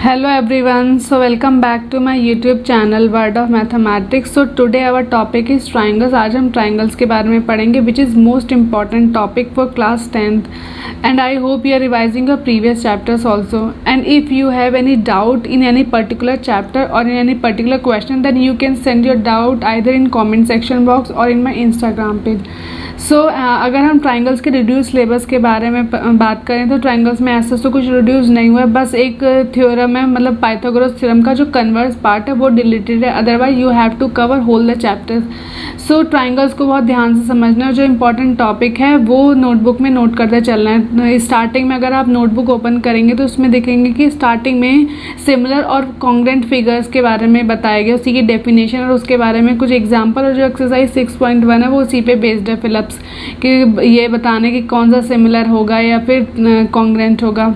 Hello everyone, so welcome back to my YouTube channel World of Mathematics. So today our topic is triangles. आज हम triangles के बारे में पढ़ेंगे which is most important topic for class 10th and I hope you are revising your previous chapters also. And if you have any doubt in any particular chapter or in any particular question, then you can send your doubt either in comment section box or in my Instagram page. अगर हम triangles के reduce syllabus के बारे में बात करें तो triangles में ऐसा तो कुछ रिड्यूस नहीं हुआ है, बस एक थ्योरम है, मतलब पाइथागोरस थ्योरम का जो कन्वर्स पार्ट है वो डिलीटेड है, otherwise you have to cover whole the chapter. So triangles को बहुत ध्यान से समझना है, जो इम्पोर्टेंट टॉपिक है वो नोटबुक में नोट करते चलना है. स्टार्टिंग में अगर आप नोटबुक ओपन करेंगे तो उसमें देखेंगे कि स्टार्टिंग में सिमिलर और कॉन्ग्रेंट फिगर्स के बारे में बताया गया, उसी की डेफिनेशन और उसके बारे में कुछ एग्जाम्पल, और जो एक्सरसाइज 6.1 है वो उसी पे बेस्ड है फिलिप्स कि ये बताने कि कौन सा सिमिलर होगा या फिर कॉन्ग्रेंट होगा.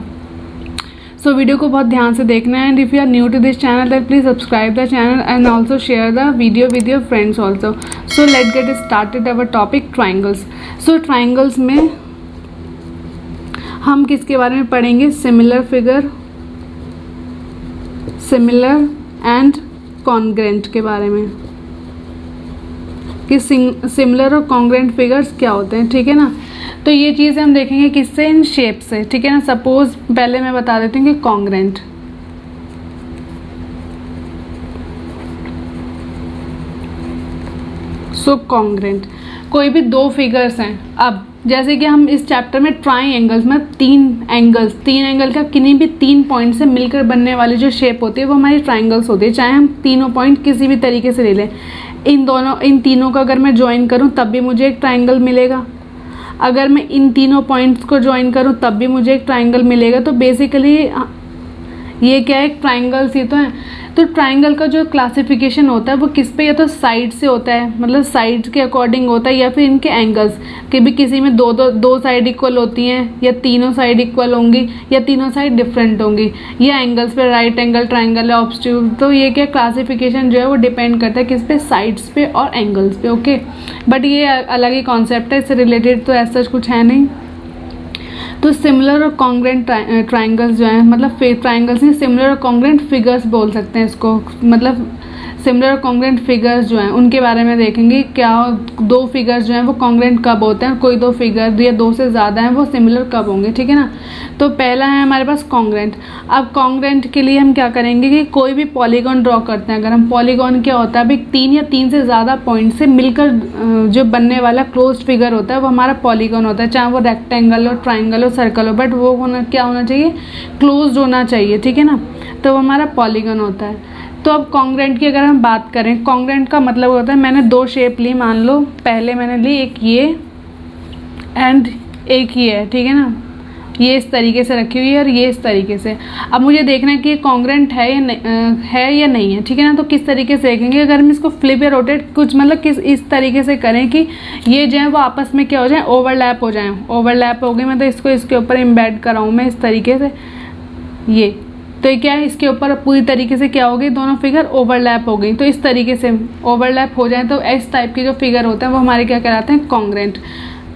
सो वीडियो को बहुत ध्यान से देखना है. And if you are new to this channel then please subscribe the channel and also share the video with your friends also. So let get started our topic triangles. So triangles में हम किसके बारे में पढ़ेंगे? Similar figure, similar and congruent के बारे में कि सिमिलर और कॉन्ग्रेंट फिगर्स क्या होते हैं. ठीक है ना, तो ये चीज़ें हम देखेंगे किससे? इन शेप से. ठीक है ना, सपोज पहले मैं बता देती हूँ कि कॉन्ग्रेंट, सो कॉन्ग्रेंट कोई भी दो फिगर्स हैं. अब जैसे कि हम इस चैप्टर में ट्राइंगल्स में तीन एंगल का किन्हीं भी 3 पॉइंट से मिलकर बनने वाली जो शेप होती है वो हमारी ट्राइंगल्स होती है, चाहे हम तीनों पॉइंट किसी भी तरीके से ले लें. इन तीनों का अगर मैं ज्वाइन करूं तब भी मुझे एक ट्राइंगल मिलेगा, अगर मैं इन तीनों पॉइंट्स को ज्वाइन करूं तब भी मुझे एक ट्राइंगल मिलेगा. तो बेसिकली ये क्या है? एक ट्राइंगल्स ही तो है. तो ट्राइंगल का जो क्लासिफिकेशन होता है वो किस पे? या तो साइड से होता है, मतलब साइड के अकॉर्डिंग होता है, या फिर इनके एंगल्स कि भी किसी में दो साइड इक्वल होती हैं, या तीनों साइड इक्वल होंगी, या तीनों साइड डिफरेंट होंगी, या एंगल्स पे राइट एंगल, ट्राइंगल या ऑब्स्ट्यूज. तो ये क्या क्लासिफिकेशन जो है वो डिपेंड करता है किस पे? साइड्स पे और एंगल्स पे. ओके, बट ये अलग ही कॉन्सेप्ट है, इससे रिलेटेड तो ऐसा कुछ है नहीं. तो सिमिलर और कॉन्ग्रेंट ट्राइंगल्स जो हैं, मतलब ट्राइंगल्स नहीं, सिमिलर और कॉन्ग्रेंट फिगर्स बोल सकते हैं इसको. मतलब सिमिलर और कॉन्ग्रेंट फिगर्स जो हैं उनके बारे में देखेंगे क्या दो फिगर्स जो हैं वो कॉन्ग्रेंट कब होते हैं, कोई दो फिगर या दो से ज़्यादा हैं वो सिमिलर कब होंगे. ठीक है ना, तो पहला है हमारे पास कॉन्ग्रेंट. अब कॉन्ग्रेंट के लिए हम क्या करेंगे कि कोई भी पॉलीगॉन ड्रॉ करते हैं. अगर हम पॉलीगॉन क्या होता है, अभी 3 या 3 से ज़्यादा पॉइंट से मिलकर जो बनने वाला क्लोज्ड फिगर होता है वो हमारा पॉलीगॉन होता है, चाहे वो रेक्टेंगल हो, ट्राइंगल हो, सर्कल हो, बट वो क्या होना चाहिए? क्लोज्ड होना चाहिए. ठीक है ना, तो वो हमारा पॉलीगॉन होता है. तो अब कॉन्ग्रेंट की अगर हम बात करें, कॉन्ग्रेंट का मतलब होता है मैंने दो शेप ली, मान लो पहले मैंने ली एक ये एंड एक ये है. ठीक है ना, ये इस तरीके से रखी हुई है और ये इस तरीके से. अब मुझे देखना है कि ये कॉन्ग्रेंट है या नहीं है. ठीक है ना, तो किस तरीके से देखेंगे? अगर हम इसको फ्लिप या रोटेट कुछ मतलब किस इस तरीके से करें कि ये जो है वो आपस में क्या हो जाए? ओवरलैप हो जाए. ओवरलैप हो गई मतलब इसको इसके ऊपर इम्बेड कराऊँ मैं इस तरीके से, ये तो ये क्या है? इसके ऊपर पूरी तरीके से क्या हो गई? दोनों फिगर ओवरलैप हो गई. तो इस तरीके से ओवरलैप हो जाए तो इस टाइप के जो फिगर होते हैं वो हमारे क्या कहलाते हैं? कॉन्ग्रेंट.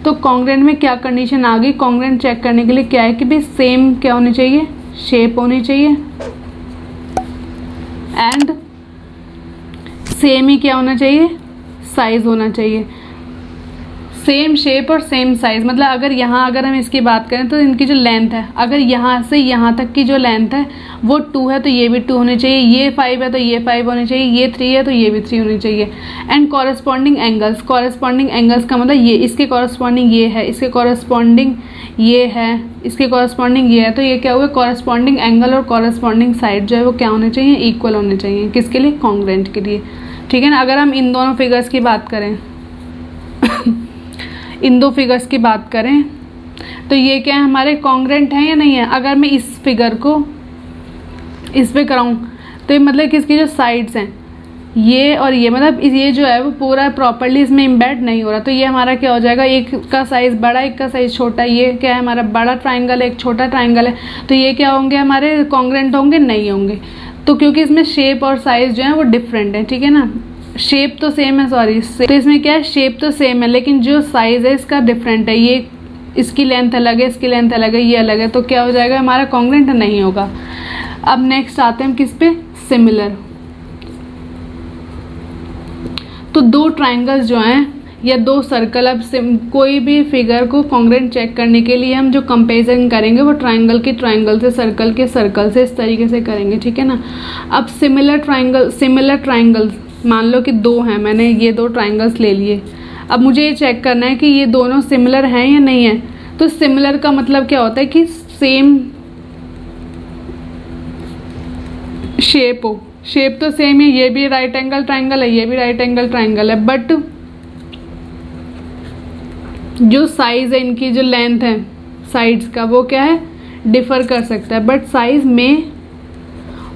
तो कॉन्ग्रेंट में क्या कंडीशन आ गई? कॉन्ग्रेंट चेक करने के लिए क्या है कि भाई सेम क्या होनी चाहिए? शेप होनी चाहिए, एंड सेम ही क्या होना चाहिए? साइज होना चाहिए. सेम शेप और सेम साइज, मतलब अगर हम इसकी बात करें तो इनकी जो लेंथ है, अगर यहाँ से यहाँ तक की जो लेंथ है वो 2 है तो ये भी 2 होनी चाहिए, ये 5 है तो ये 5 होनी चाहिए, ये 3 है तो ये भी 3 होनी चाहिए. एंड कॉरेस्पॉन्डिंग एंगल्स का मतलब ये इसके कॉरेस्पॉन्डिंग ये है, इसके कॉरेस्पॉन्डिंग ये है, इसके कॉरेस्पॉन्डिंग ये है. तो ये क्या हुआ? कॉरेस्पॉन्डिंग एंगल और कॉरेस्पॉन्डिंग साइड जो है वो क्या होने चाहिए? इक्वल होने चाहिए. किसके लिए? कॉन्ग्रेंट के लिए. ठीक है ना, अगर हम इन दोनों फिगर्स की बात करें इन दो फिगर्स की बात करें तो ये क्या है? हमारे कॉन्ग्रेंट हैं या नहीं है? अगर मैं इस फिगर को इस पे कराऊं तो ये मतलब कि इसकी जो साइड्स हैं ये और ये, मतलब ये जो है वो पूरा प्रॉपर्ली इसमें इम्बेड नहीं हो रहा. तो ये हमारा क्या हो जाएगा? एक का साइज़ बड़ा, एक का साइज़ छोटा. ये क्या है? हमारा बड़ा ट्राइंगल है, एक छोटा ट्राइंगल है. तो ये क्या होंगे? हमारे कॉन्ग्रेंट होंगे? नहीं होंगे. तो क्योंकि इसमें शेप और साइज़ जो है वो डिफरेंट है. ठीक है ना, शेप तो सेम है, सॉरी, तो इसमें क्या है? शेप तो सेम है लेकिन जो साइज़ है इसका डिफरेंट है. ये इसकी लेंथ अलग है, इसकी लेंथ अलग है, ये अलग है. तो क्या हो जाएगा? हमारा कॉन्ग्रेंट नहीं होगा. अब नेक्स्ट आते हैं हम किस पे, सिमिलर। तो दो ट्राइंगल्स जो हैं या दो सर्कल, अब कोई भी फिगर को कॉन्ग्रुएंट चेक करने के लिए हम जो कंपैरिजन करेंगे वो ट्राइंगल के ट्राइंगल से, सर्कल के सर्कल से, इस तरीके से करेंगे, ठीक है ना। अब सिमिलर ट्राइंगल्स मान लो कि दो हैं, मैंने ये दो ट्राइंगल्स ले लिए। अब मुझे ये चेक करना है कि ये दोनों सिमिलर हैं या नहीं है। तो सिमिलर का मतलब क्या होता है कि सेम शेप हो, शेप तो सेम है, ये भी राइट एंगल ट्राइंगल है, ये भी राइट एंगल ट्राइंगल है, बट जो साइज है इनकी, जो लेंथ है साइड्स का, वो क्या है, डिफर कर सकता है, बट साइज में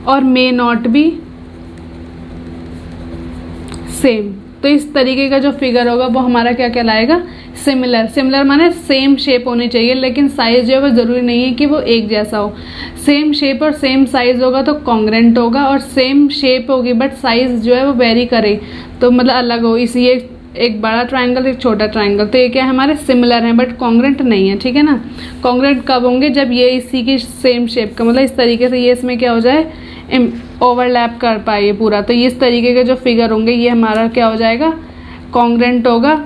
और मे नॉट बी सेम। तो इस तरीके का जो फिगर होगा वो हमारा क्या कहलाएगा, सिमिलर। सिमिलर माने सेम शेप होनी चाहिए, लेकिन साइज जो है वो ज़रूरी नहीं है कि वो एक जैसा हो। सेम शेप और सेम साइज होगा तो कॉन्ग्रुएंट होगा, और सेम शेप होगी बट साइज जो है वो वेरी करे, तो मतलब अलग हो, इसलिए एक बड़ा ट्राइंगल एक छोटा ट्राइंगल, तो ये क्या है, हमारे सिमिलर हैं बट कॉन्ग्रुएंट नहीं है, ठीक है ना। कॉन्ग्रुएंट कब होंगे, जब ये इसी की सेम शेप का, मतलब इस तरीके से ये इसमें क्या हो जाए, ओवरलैप कर पाए ये पूरा। तो इस तरीके के जो फिगर होंगे ये हमारा क्या हो जाएगा, कॉन्ग्रुएंट होगा।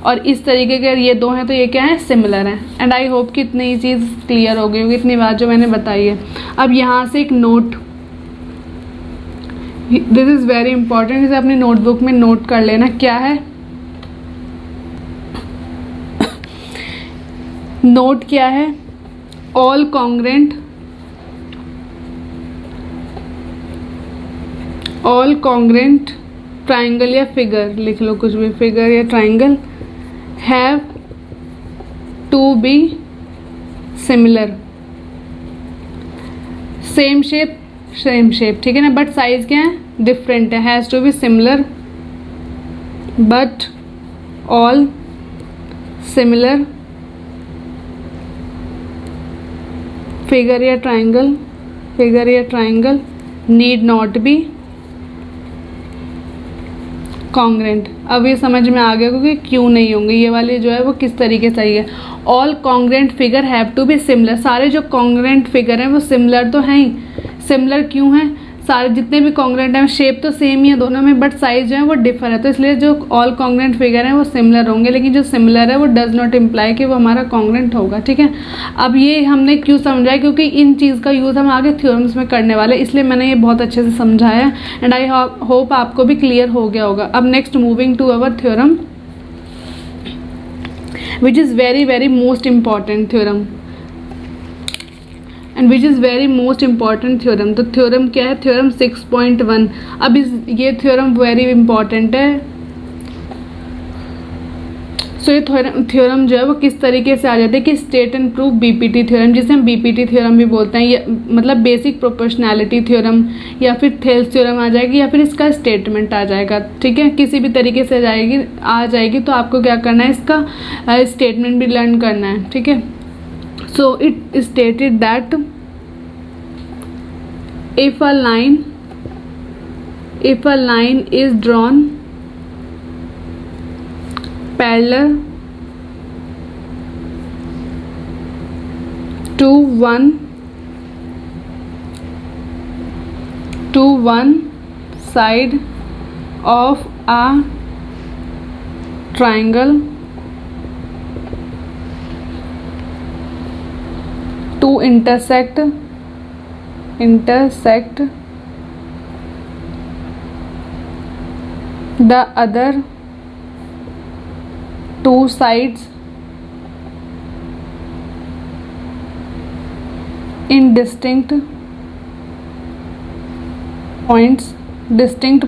और इस तरीके के ये दो हैं तो ये क्या है, सिमिलर हैं। एंड आई होप कि इतनी ही चीज़ क्लियर हो गई होगी, इतनी बात जो मैंने बताई है। अब यहाँ से एक note, this is very important, इसे अपनी नोटबुक में नोट कर लेना। क्या है नोट, क्या है, ऑल कॉन्ग्रुएंट ट्राइंगल या फिगर, लिख लो कुछ भी, फिगर या triangle, have to be similar, same shape, ठीक है ना, बट साइज क्या है, डिफरेंट है। Has to be similar but all similar figure या triangle need not be congruent. अब ये समझ में आ गया क्योंकि क्यों नहीं होंगे, ये वाले जो है वो किस तरीके से आई है। All congruent figure have to be similar, सारे जो कॉन्ग्रुएंट फिगर हैं वो सिमिलर तो हैं ही। सिमिलर क्यों हैं, सारे जितने भी कॉन्ग्रुएंट हैं शेप तो सेम ही है दोनों में, बट साइज जो है वो डिफर है, तो इसलिए जो ऑल कॉन्ग्रुएंट फिगर हैं वो सिमिलर होंगे। लेकिन जो सिमिलर है वो डज नॉट इम्प्लाई कि वो हमारा कॉन्ग्रुएंट होगा, ठीक है। अब ये हमने क्यों समझा, क्योंकि इन चीज़ का यूज़ हम आगे थ्योरम्स में करने वाले, इसलिए मैंने ये बहुत अच्छे से समझाया। एंड आई होप आपको भी क्लियर हो गया होगा। अब next moving to our theorem which is very very most important theorem, and which is very most important theorem. तो थ्योरम क्या है, थ्योरम 6.1। अब ये थ्योरम वेरी इम्पॉर्टेंट है। सो ये थ्योरम जो है वो किस तरीके से आ जाता है कि state and prove BPT theorem, जिसे हम बीपीटी थ्योरम भी बोलते हैं, ये मतलब बेसिक प्रोपोर्शनैलिटी थ्योरम, या फिर थेल्स थ्योरम आ जाएगी, या फिर इसका स्टेटमेंट आ जाएगा, ठीक है। किसी भी तरीके से आ जाएगी तो आपको क्या करना है, इसका स्टेटमेंट भी लर्न करना है, ठीक है। So it stated that if a line is drawn parallel to one side of a triangle to intersect the other two sides in distinct points। Distinct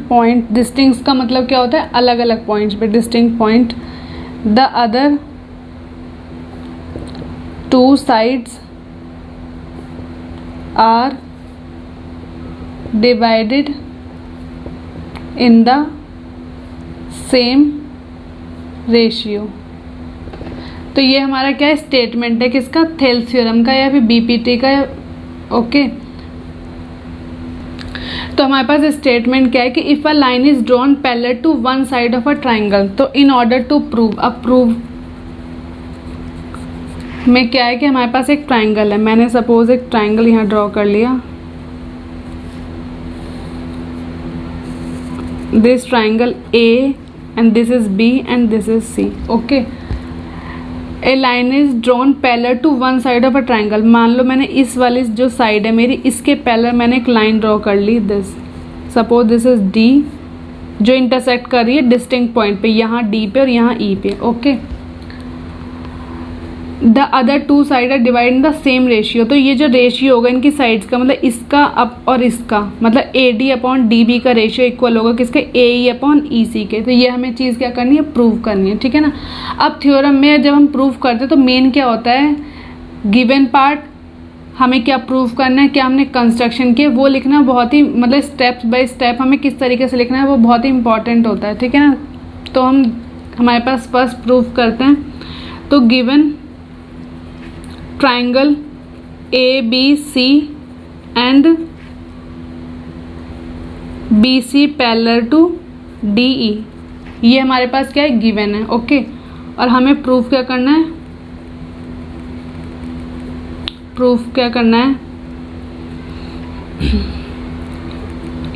का मतलब क्या होता है, अलग अलग पॉइंट्स पे, distinct point. The other two sides are divided in the same ratio। तो ये हमारा क्या है, स्टेटमेंट है किसका, थेल्स थ्योरम का या फिर बीपीटी का, ओके। तो हमारे पास स्टेटमेंट क्या है कि if a line is drawn parallel to one side of a triangle, तो इन ऑर्डर टू प्रूव, अब प्रूव में क्या है कि हमारे पास एक ट्राइंगल है, मैंने सपोज एक ट्राइंगल यहाँ ड्रॉ कर लिया, this triangle A and this is B and this is C. Okay. A line is drawn parallel to one side of a triangle. मान लो मैंने इस वाली जो साइड है मेरी, इसके पैरेलल मैंने एक लाइन ड्रॉ कर ली. This suppose this is D जो इंटरसेक्ट कर रही है डिस्टिंक्ट पॉइंट पे, यहाँ D पे और यहाँ E पे. Okay. The other two side are divide in the same ratio. तो ये जो रेशियो होगा इनकी साइड्स का, मतलब इसका अप और इसका, मतलब AD अपॉन DB का रेशियो इक्वल होगा किसके, AE अपॉन EC के. तो ये हमें चीज़ क्या करनी है, प्रूव करनी है. ठीक है ना. अब थ्योरम में जब हम प्रूव करते हैं तो मेन क्या होता है, गिवन पार्ट हमें क्या प्रूव करना है, क्या हमने कंस्ट्रक्शन किया वो लिखना बहुत ही, मतलब स्टेप बाय स्टेप हमें किस तरीके से लिखना है वो बहुत ही इंपॉर्टेंट होता है. ठीक है ना. तो हमारे पास फर्स्ट प्रूफ करते हैं. तो given triangle ABC and BC parallel to DE, ये हमारे पास क्या है, गिवन है. ओके. और हमें प्रूफ क्या करना है, प्रूफ क्या करना है,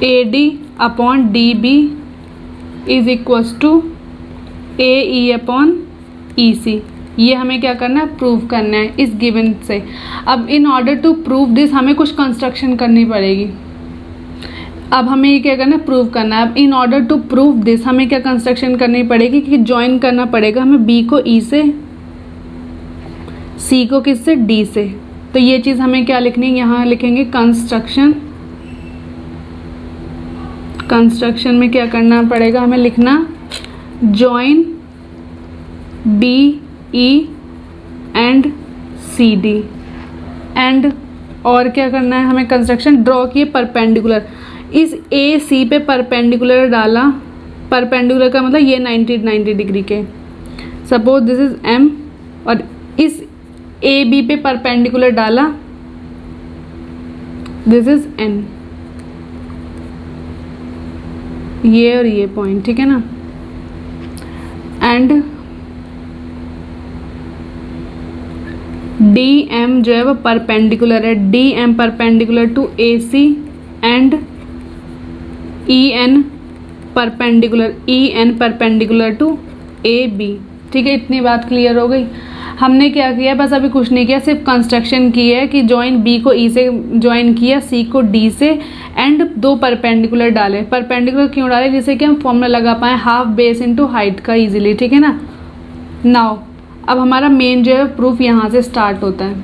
AD upon DB is equals to AE upon EC. ये हमें क्या करना है, प्रूव करना है इस गिवन से. अब in order to prove this हमें कुछ कंस्ट्रक्शन करनी पड़ेगी. अब हमें ये क्या करना है, प्रूव करना है. अब in order to prove this हमें क्या कंस्ट्रक्शन करनी पड़ेगी कि ज्वाइन करना पड़ेगा हमें B को E से, C को किससे, D से. तो ये चीज़ हमें क्या लिखनी है, यहाँ लिखेंगे कंस्ट्रक्शन. कंस्ट्रक्शन में क्या करना पड़ेगा, हमें लिखना join BE and CD and, और क्या करना है हमें, कंस्ट्रक्शन ड्रॉ किए परपेंडिकुलर. इस AC पे परपेंडिकुलर डाला, परपेंडिकुलर का मतलब ये 90 डिग्री के. सपोज दिस इज M और इस AB पे परपेंडिकुलर डाला, दिस इज N, ये और ये पॉइंट. ठीक है ना. एंड DM जो है वो परपेंडिकुलर है, DM perpendicular to AC and EN perpendicular to AB. ठीक है. इतनी बात क्लियर हो गई. हमने क्या किया, बस अभी कुछ नहीं किया, सिर्फ कंस्ट्रक्शन की है कि ज्वाइन B को E से ज्वाइन किया, C को D से एंड दो परपेंडिकुलर डाले. परपेंडिकुलर क्यों डाले, जिससे कि हम फॉर्मूला लगा पाएँ हाफ बेस इनटू हाइट का इजीली. ठीक है ना. नाउ अब हमारा मेन जो है प्रूफ यहाँ से स्टार्ट होता है.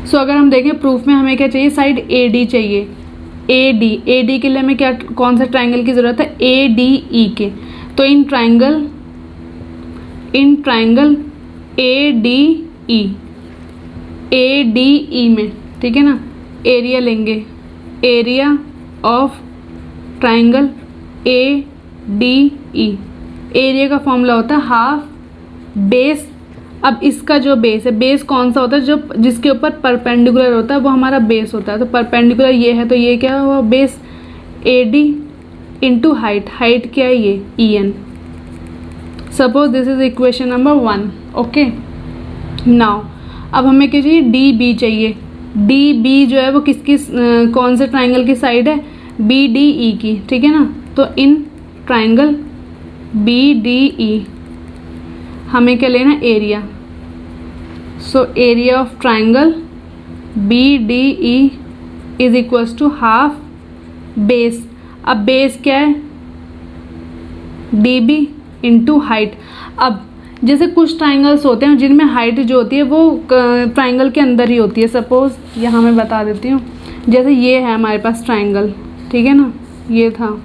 सो अगर हम देखें प्रूफ में हमें क्या चाहिए, साइड AD चाहिए. AD के लिए हमें क्या, कौन सा ट्राइंगल की ज़रूरत है, ADE के. तो इन ट्राइंगल ADE में, ठीक है ना, एरिया लेंगे, area of triangle ADE. Area का फॉर्मूला होता है हाफ बेस. अब इसका जो बेस है, बेस कौन सा होता है, जो जिसके ऊपर परपेंडिकुलर होता है वो हमारा बेस होता है. तो परपेंडिकुलर ये है, तो ये क्या हुआ, base AD into height. Height क्या है, ये EN. Suppose this is equation number 1. Okay. Now अब हमें क्या चाहिए, DB चाहिए. DB जो है वो किसकी, कौन से ट्राइंगल की साइड है, BDE की. ठीक है ना. तो इन ट्राइंगल BDE हमें क्या लेना, area. So area of triangle BDE is equals to half base. अब बेस क्या है, DB इंटू हाइट. अब जैसे कुछ ट्राइंगल्स होते हैं जिनमें हाइट जो होती है वो ट्राइंगल के अंदर ही होती है. सपोज यहाँ मैं बता देती हूँ, जैसे ये है हमारे पास ट्राइंगल. ठीक है ना, ये था.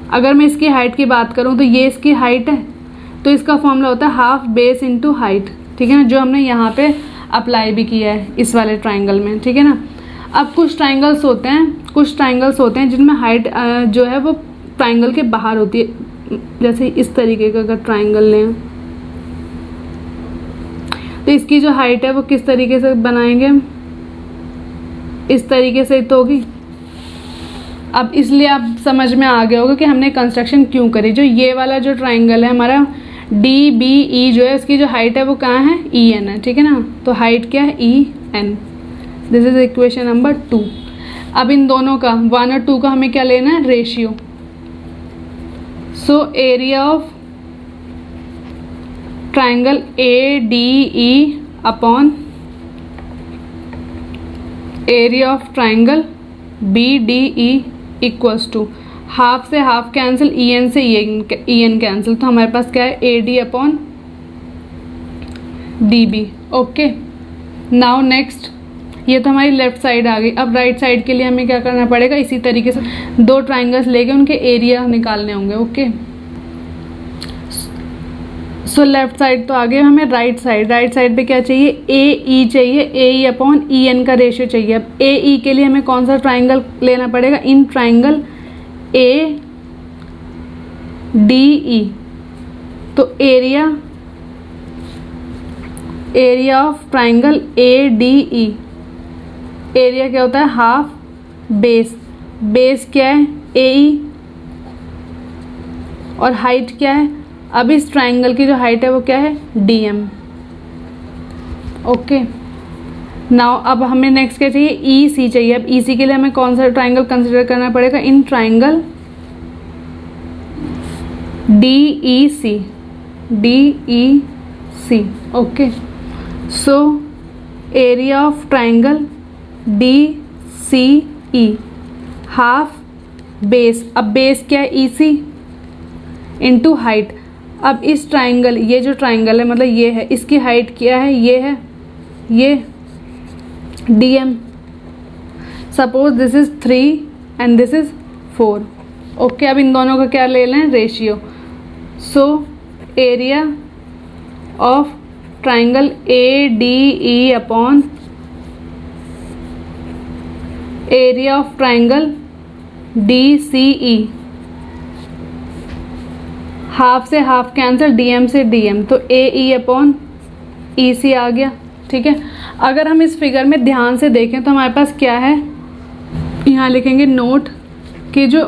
अगर मैं इसकी हाइट की बात करूँ तो ये इसकी हाइट है, तो इसका फॉर्मूला होता है हाफ बेस इनटू हाइट. ठीक है ना, जो हमने यहाँ पे अप्लाई भी किया है इस वाले ट्राइंगल में. ठीक है ना. अब कुछ ट्राइंगल्स होते हैं जिनमें हाइट जो है वो ट्राइंगल के बाहर होती है. जैसे इस तरीके का अगर ट्राइंगल लें तो इसकी जो हाइट है वो किस तरीके से बनाएंगे हम, इस तरीके से तो होगी. अब इसलिए आप समझ में आ गया होगा कि हमने कंस्ट्रक्शन क्यों करी. जो ये वाला जो ट्राइंगल है हमारा DBE जो है, उसकी जो हाइट है वो कहाँ है, EN है. ठीक है ना. तो हाइट क्या है, EN. This is equation number 2. अब इन दोनों का 1 और 2 का हमें क्या लेना है, ratio. So area of triangle A D E upon area of triangle B D E equals to, half से हाफ कैंसिल, ई एन से ई एन कैंसिल, तो हमारे पास क्या है A D upon D B. Okay, now next, ये तो हमारी लेफ्ट साइड आ गई। अब राइट साइड के लिए हमें क्या करना पड़ेगा, इसी तरीके से दो ट्राइंगल्स लेके उनके एरिया निकालने होंगे। ओके, सो लेफ्ट साइड तो आगे, हमें राइट साइड पे क्या चाहिए, ए ई चाहिए, ए ई अपॉन ई एन का रेशियो चाहिए। अब ए ई के लिए हमें कौन सा ट्राइंगल लेना पड़ेगा, इन ट्राइंगल ए डी ई, तो area of triangle A D E, area क्या होता है, हाफ बेस क्या है ए ई, और हाइट क्या है, अब इस ट्राइंगल की जो हाइट है वो क्या है डी एम। ओके, नाउ अब हमें नेक्स्ट क्या चाहिए, ई सी चाहिए। अब ई सी के लिए हमें कौन सा ट्राइंगल कंसिडर करना पड़ेगा, in triangle D E C. Okay, so area of triangle D C E, half base, अब बेस क्या है ई सी इंटू हाइट। अब इस ट्राइंगल, ये जो ट्राइंगल है मतलब ये है, इसकी हाइट क्या है, ये है, ये D M. Suppose this is 3 and this is 4। Okay, अब इन दोनों का क्या ले लें, ratio. So area of triangle A D E upon area of triangle D C E, half से हाफ कैंसिल, डीएम से डीएम, तो ए ई अपॉन ई सी आ गया। ठीक है, अगर हम इस फिगर में ध्यान से देखें तो हमारे पास क्या है, यहाँ लिखेंगे नोट कि जो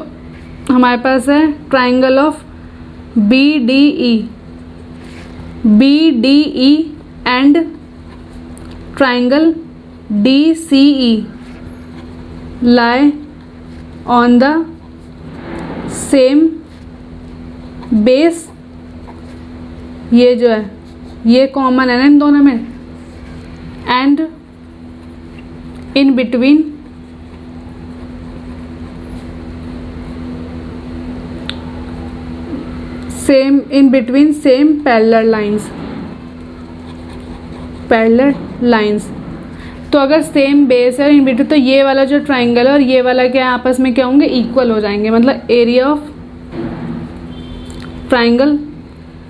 हमारे पास है triangle of B D E and triangle D C E lie on the same base। ये जो है ये कॉमन है ना इन दोनों में, and in between same parallel lines. तो अगर सेम बेस है इन बिटवीन, तो ये वाला जो ट्राइंगल है और ये वाला क्या आपस में क्या होंगे, इक्वल हो जाएंगे। मतलब area of triangle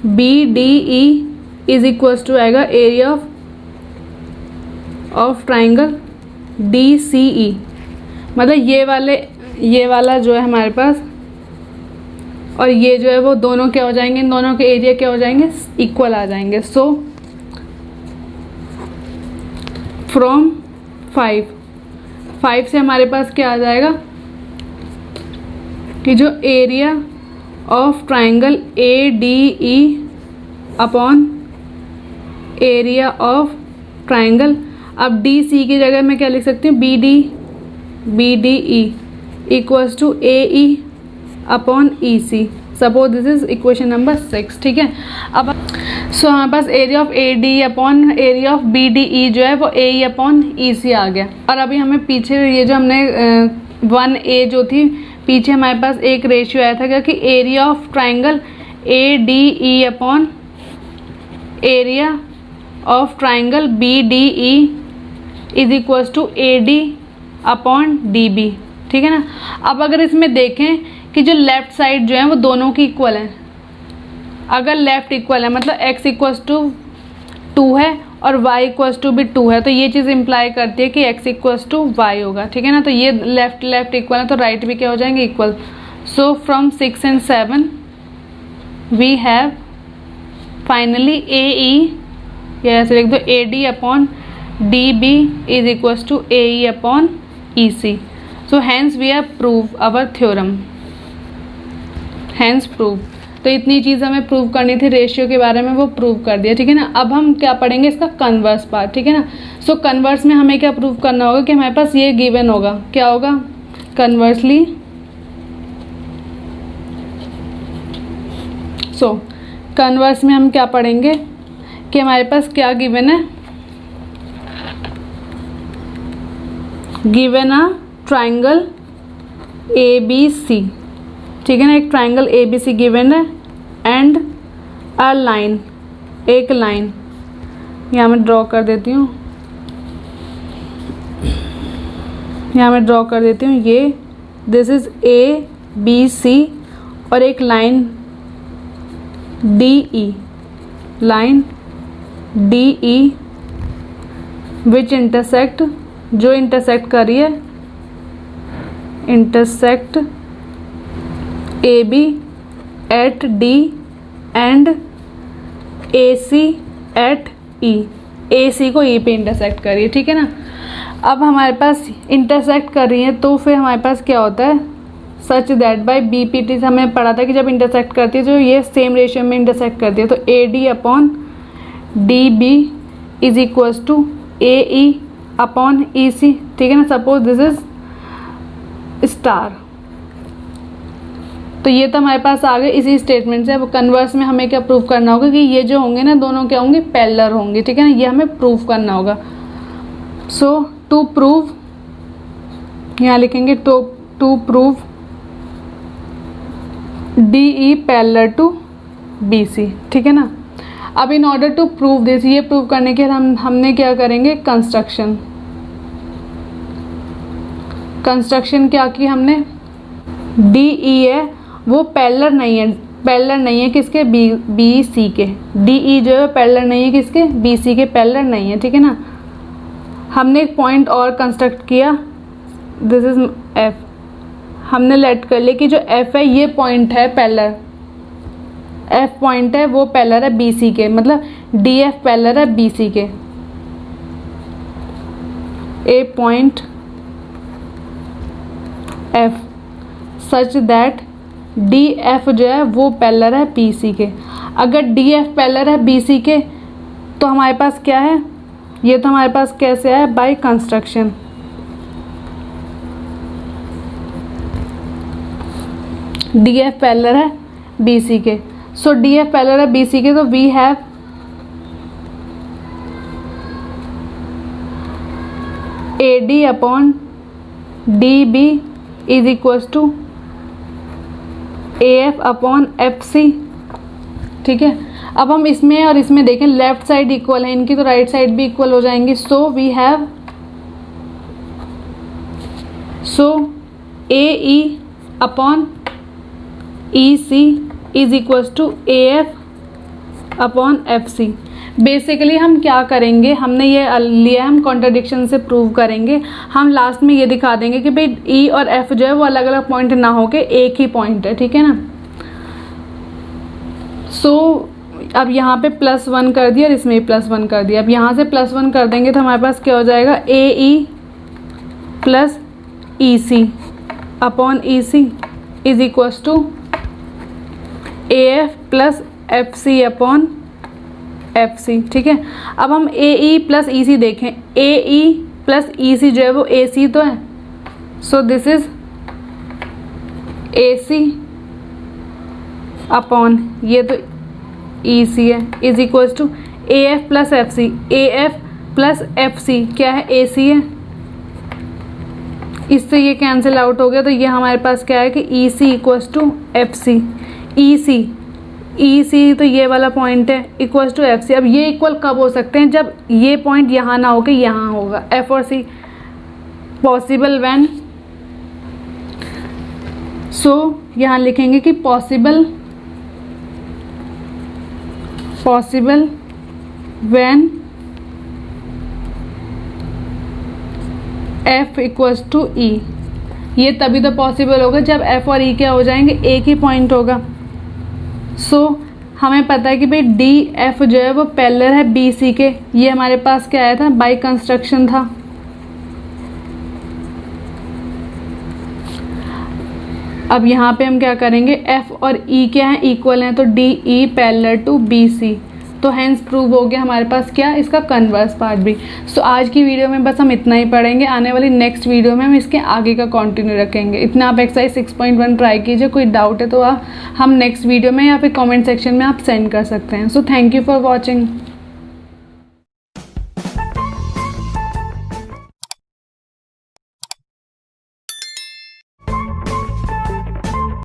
B D E is equals to आएगा area of triangle D C E. मतलब ये वाला जो है हमारे पास और ये जो है वो दोनों क्या हो जाएंगे, इन दोनों के एरिया क्या हो जाएंगे, इक्वल आ जाएंगे। सो फ्रॉम 5 से हमारे पास क्या आ जाएगा कि जो area of triangle A D E upon area of triangle, अब डी सी की जगह मैं क्या लिख सकती हूँ, B D E equals to A E upon E C. Suppose this is equation number 6। ठीक है, अब सो हमारे पास area of A D upon area of B D E जो है वो ए ई अपॉन ई सी आ गया। और अभी हमें पीछे ये जो हमने 1A जो थी, पीछे हमारे पास एक रेशियो आया था क्या कि area of triangle A D E upon area of triangle B D E is equals to A D upon D B. ठीक है ना। अब अगर इसमें देखें कि जो लेफ्ट साइड जो है वो दोनों की इक्वल है, अगर लेफ्ट इक्वल है मतलब x इक्वल्स टू 2 है और y इक्वल्स टू भी 2 है, तो ये चीज़ इम्प्लाई करती है कि x इक्वल्स टू y होगा। ठीक है ना। तो ये लेफ्ट इक्वल है तो राइट भी क्या हो जाएंगे, equal. So from 6 and 7 we have finally A E, या ऐसे लिख दो A D upon D B is equals to A E upon E C. So hence we have prove our theorem, hence prove. तो इतनी चीज़ हमें prove करनी थी ratio के बारे में, वो प्रूव कर दिया। ठीक है ना। अब हम क्या पढ़ेंगे, इसका कन्वर्स पार्ट। ठीक है ना। सो कन्वर्स में हमें क्या प्रूव करना होगा कि हमारे पास ये गिवन होगा, क्या होगा, कन्वर्सली सो कन्वर्स में हम क्या पढ़ेंगे कि हमारे पास क्या गिवन है, गिवन अ ट्राइंगल ABC, ठीक है ना, एक ट्राइंगल ABC गिवन है एंड अ लाइन, एक लाइन यहाँ मैं ड्रॉ कर देती हूँ, यहाँ मैं ड्रॉ कर देती हूँ, ये दिस इज ABC और एक line DE, line DE which intersect, जो इंटरसेक्ट कर रही है, intersect AB at D and AC at E, AC को E पे इंटरसेक्ट कर रही है, ठीक है ना। अब हमारे पास इंटरसेक्ट कर रही है तो फिर हमारे पास क्या होता है, सच दैट बाय BPT से हमें पढ़ा था कि जब इंटरसेक्ट करती है जो ये सेम रेशियो में इंटरसेक्ट करती है तो AD upon DB is equals to AE upon EC, ठीक है ना। सपोज दिस इज स्टार, तो ये तो हमारे पास आ गए इसी स्टेटमेंट से। अब कन्वर्स में हमें क्या प्रूव करना होगा कि ये जो होंगे ना दोनों क्या होंगे, पैरेलल होंगे, ठीक है ना, ये हमें प्रूव करना होगा। सो टू प्रूव, यहाँ लिखेंगे to prove DE parallel to BC, ठीक है ना। अब in order to prove this, ये प्रूव करने के लिए हमने क्या करेंगे, कंस्ट्रक्शन क्या की हमने, DE है वो पैरेलल नहीं है किसके, BC के, DE जो है पैरेलल नहीं है किसके, BC के, पैरेलल नहीं है, ठीक है ना। हमने एक पॉइंट और कंस्ट्रक्ट किया, दिस इज F, हमने लेट कर लिया कि जो F है ये पॉइंट है पैरेलल, F पॉइंट है वो पैरेलल है BC के, मतलब DF पैरेलल है BC के, A point F such that DF जो है वो पैरेलल है BC के। अगर DF पैरेलल है BC के तो हमारे पास क्या है, ये तो हमारे पास कैसे है, बाय कंस्ट्रक्शन। DF पैरेलल है BC के, सो DF पैरेलल है BC के, तो we have AD upon DB is equals to AF upon FC, ठीक है। अब हम इसमें और इसमें देखें, लेफ्ट साइड इक्वल है इनकी तो राइट साइड भी इक्वल हो जाएंगी। So we have AE upon EC is equals to AF upon FC। Basically हम क्या करेंगे, हमने ये लिया, हम कॉन्ट्रडिक्शन से प्रूव करेंगे। हम लास्ट में ये दिखा देंगे कि भाई E और F जो है वो अलग अलग पॉइंट ना होके एक ही पॉइंट है, ठीक है ना। सो अब यहाँ पे +1 कर दिया और इसमें भी +1 कर दिया। अब यहाँ से +1 कर देंगे तो हमारे पास क्या हो जाएगा, AE plus EC upon EC is equals to AF plus FC upon FC, ठीक है। अब हम AE प्लस EC देखें, AE प्लस EC जो है वो AC तो है, so this is AC upon ये तो EC है is equals to AF plus FC, AF plus FC क्या है, AC है, इससे ये कैंसिल आउट हो गया, तो ये हमारे पास क्या है कि EC equals to FC, EC तो ये वाला पॉइंट है इक्वल्स टू FC। अब ये इक्वल कब हो सकते हैं, जब ये पॉइंट यहाँ ना होके यहाँ होगा, F और C पॉसिबल व्हेन, सो यहाँ लिखेंगे कि possible when F equals to E। ये तभी तो पॉसिबल होगा जब F और E क्या हो जाएंगे, एक ही पॉइंट होगा। सो हमें पता है कि भाई DF जो है वो पैरेलल है BC के, ये हमारे पास क्या आया था, बाय कंस्ट्रक्शन था। अब यहाँ पे हम क्या करेंगे, F और E क्या है, इक्वल हैं, तो DE पैरेलल टू BC, तो हैंस प्रूव हो गया हमारे पास क्या, इसका कन्वर्स पार्ट भी। सो आज की वीडियो में बस हम इतना ही पढ़ेंगे, आने वाली नेक्स्ट वीडियो में हम इसके आगे का कंटिन्यू रखेंगे। इतना आप एक्सरसाइज 6.1 ट्राई कीजिए, कोई डाउट है तो हम नेक्स्ट वीडियो में या फिर कमेंट सेक्शन में आप सेंड कर सकते हैं। So thank you for watching.